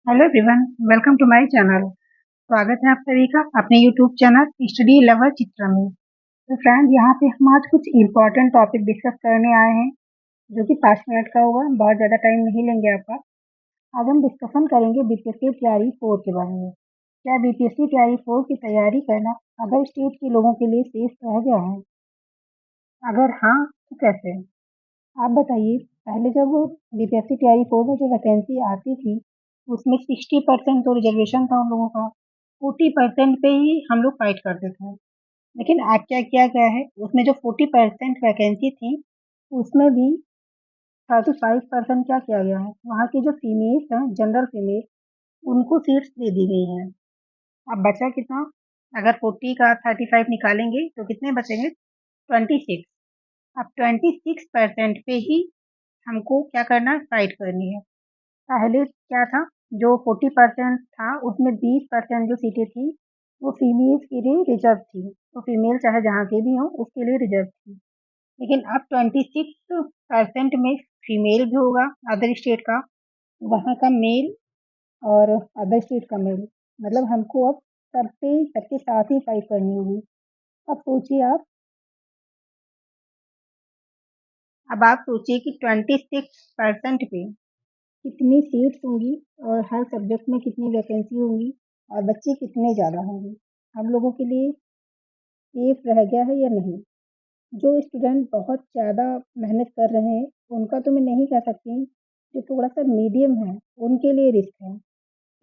Hello everyone, welcome to my channel. स्वागत है आप सभी का अपने YouTube channel study lover Chitra में। तो फ्रेंड, यहाँ पे हम आज कुछ इम्पोर्टेंट टॉपिक डिस्कस करने आए हैं जो कि 5 मिनट का होगा। बहुत ज़्यादा टाइम नहीं लेंगे आपका। आज हम डिस्कशन करेंगे बीपीएससी तैयारी 4 के बारे में। क्या बीपीएससी तैयारी 4 की तैयारी करना अदर स्टेट के लोगों के लिए सेफ रह गया है? अगर हाँ, तो कैसे? आप बताइए। पहले जब बीपीएससी तैयारी 4 में जो वैकेंसी आती थी, उसमें 60% तो रिजर्वेशन था उन लोगों का। 40% पे ही हम लोग फाइट करते थे। लेकिन आज क्या किया गया है, उसमें जो 40% वैकेंसी थी, उसमें भी 35% क्या किया गया है, वहाँ की जो फीमेल्स हैं, जनरल फीमेल, उनको सीट्स दे दी गई हैं। अब बचा कितना? अगर 40 का 35 निकालेंगे तो कितने बचेंगे? 26। अब 26% पे ही हमको क्या करना है, फाइट करनी है। पहले क्या था, जो 40% था उसमें 20% जो सीटें थी वो फीमेल्स के लिए रिजर्व थी। तो फीमेल चाहे जहाँ के भी हों उसके लिए रिजर्व थी। लेकिन अब 26% में फीमेल भी होगा अदर स्टेट का, वहाँ का मेल और अदर स्टेट का मेल। मतलब हमको अब सबके साथ ही फाइट करनी होगी। अब सोचिए आप। अब आप सोचिए कि 26% पे कितनी सीट्स होंगी और हर सब्जेक्ट में कितनी वैकेंसी होंगी और बच्चे कितने ज़्यादा होंगे। हम लोगों के लिए सेफ रह गया है या नहीं? जो स्टूडेंट बहुत ज़्यादा मेहनत कर रहे हैं उनका तो मैं नहीं कह सकती। जो थोड़ा सा मीडियम है उनके लिए रिस्क है,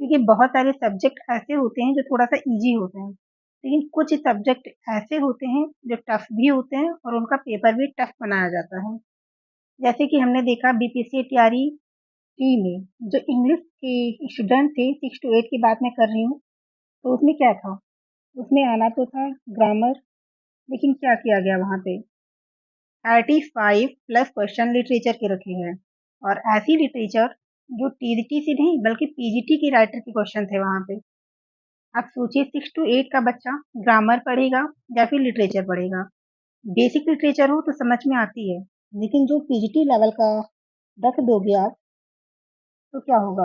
क्योंकि बहुत सारे सब्जेक्ट ऐसे होते हैं जो थोड़ा सा इजी होते हैं, लेकिन कुछ सब्जेक्ट ऐसे होते हैं जो टफ भी होते हैं और उनका पेपर भी टफ बनाया जाता है। जैसे कि हमने देखा बीपीएससी तैयारी 3 में जो इंग्लिश के स्टूडेंट थे, 6 टू 8 की बात मैं कर रही हूँ, तो उसमें क्या था? उसमें आना तो था ग्रामर, लेकिन क्या किया गया वहाँ पे? 35 प्लस क्वेश्चन लिटरेचर के रखे हैं, और ऐसी लिटरेचर जो टीजीटी से नहीं बल्कि पीजीटी के राइटर के क्वेश्चन थे वहाँ पे। अब सोचिए 6 टू 8 का बच्चा ग्रामर पढ़ेगा या फिर लिटरेचर पढ़ेगा। बेसिक लिटरेचर हो तो समझ में आती है, लेकिन जो पीजीटी लेवल का रख दोगे आप तो क्या होगा?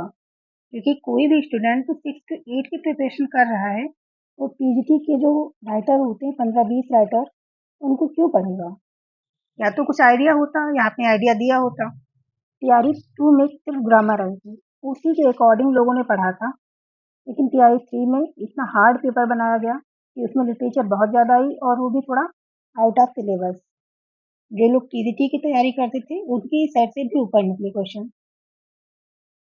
क्योंकि कोई भी स्टूडेंट तो 6 टू 8 की प्रिपरेशन कर रहा है, तो पीजीटी के जो राइटर होते हैं 15-20 राइटर, उनको क्यों पढ़ेगा? या तो कुछ आइडिया होता या आपने आइडिया दिया होता। तैयारी 2 में सिर्फ ग्रामर आई थी, उसी के अकॉर्डिंग लोगों ने पढ़ा था। लेकिन तैयारी 3 में इतना हार्ड पेपर बनाया गया कि उसमें लिटरेचर बहुत ज़्यादा आई और वो भी थोड़ा आउट ऑफ सिलेबस। जो लोग टीजीटी की तैयारी करते थे उनकी सेट से भी ऊपर निकले क्वेश्चन।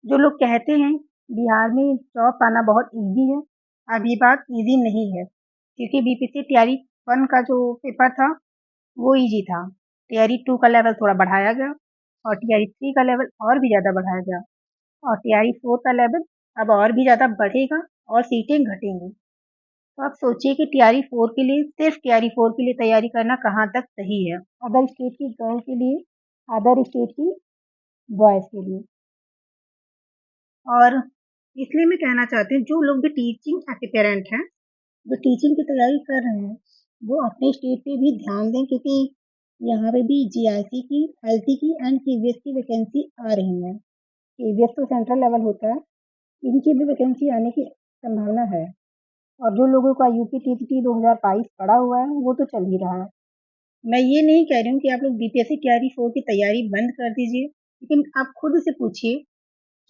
जो लोग कहते हैं बिहार में जॉब पाना बहुत ईजी है, अब ये बात ईजी नहीं है, क्योंकि बीपीएससी तैयारी 1 का जो पेपर था वो ईजी था। तैयारी 2 का लेवल थोड़ा बढ़ाया गया और तैयारी 3 का लेवल और भी ज़्यादा बढ़ाया गया, और तैयारी 4 का लेवल अब और भी ज़्यादा बढ़ेगा और सीटें घटेंगी। तो आप सोचिए कि तैयारी 4 के लिए, सिर्फ तैयारी 4 के लिए तैयारी करना कहाँ तक सही है, अदर स्टेट की गर्ल के लिए, अदर स्टेट की बॉयज़ के लिए। और इसलिए मैं कहना चाहती हूँ, जो लोग भी टीचिंग एस्पिरेंट हैं, जो टीचिंग की तैयारी कर रहे हैं, वो अपने स्टेट पे भी ध्यान दें, क्योंकि यहाँ पे भी जीआईसी की, एलसी की एंड केवीएस की वैकेंसी आ रही है। केवीएस तो सेंट्रल लेवल होता है, इनकी भी वैकेंसी आने की संभावना है। और जो लोगों का यूपी टीजीटी 2022 पड़ा हुआ है वो तो चल ही रहा है। मैं ये नहीं कह रही हूँ कि आप लोग बीपीएससी तैयारी 4 की तैयारी बंद कर दीजिए, लेकिन आप खुद से पूछिए,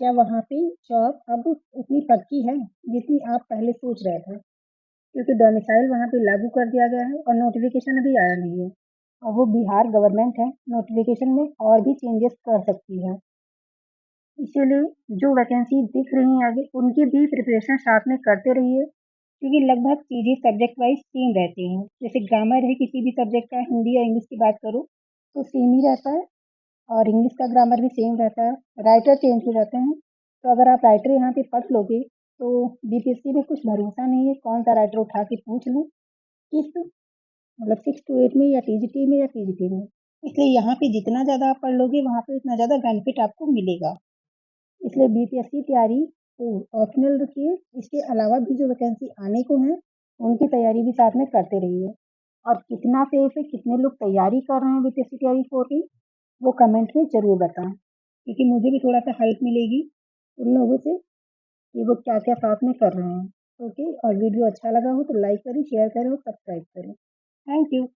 क्या वहाँ पे जॉब अब उतनी पक्की है जितनी आप पहले सोच रहे थे? क्योंकि डोमिसाइल वहाँ पे लागू कर दिया गया है और नोटिफिकेशन अभी आया नहीं है, और वो बिहार गवर्नमेंट है, नोटिफिकेशन में और भी चेंजेस कर सकती है। इसीलिए जो वैकेंसी दिख रही है आगे, उनकी भी प्रिपरेशन साथ में करते रहिए, क्योंकि लगभग चीज़ें सब्जेक्ट वाइज सेम रहती हैं। जैसे ग्रामर है किसी भी सब्जेक्ट का, हिंदी या इंग्लिश की बात करो तो सेम ही रहता है, और इंग्लिश का ग्रामर भी सेम रहता है, राइटर चेंज हो जाते हैं। तो अगर आप राइटर यहाँ पे पढ़ लोगे तो बीपीएससी में कुछ भरोसा नहीं है कौन सा राइटर उठा के पूछ लूँ, किस मतलब 6 टू 8 में या टीजीटी में या पीजीटी में। इसलिए यहाँ पे जितना ज़्यादा आप पढ़ लोगे वहाँ पे उतना ज़्यादा बेनिफिट आपको मिलेगा। इसलिए बीपीएससी तैयारी को ऑप्शनल रखिए, इसके अलावा भी जो वैकेंसी आने को हैं उनकी तैयारी भी साथ में करते रहिए। और कितना सेफ है, कितने लोग तैयारी कर रहे हैं बीपीएससी तैयारी 4 की, वो कमेंट में ज़रूर बताएं, क्योंकि मुझे भी थोड़ा सा हेल्प मिलेगी उन लोगों से कि वो क्या-क्या साथ में कर रहे हैं। ओके, और वीडियो अच्छा लगा हो तो लाइक करें, शेयर करें और सब्सक्राइब करें। Thank you.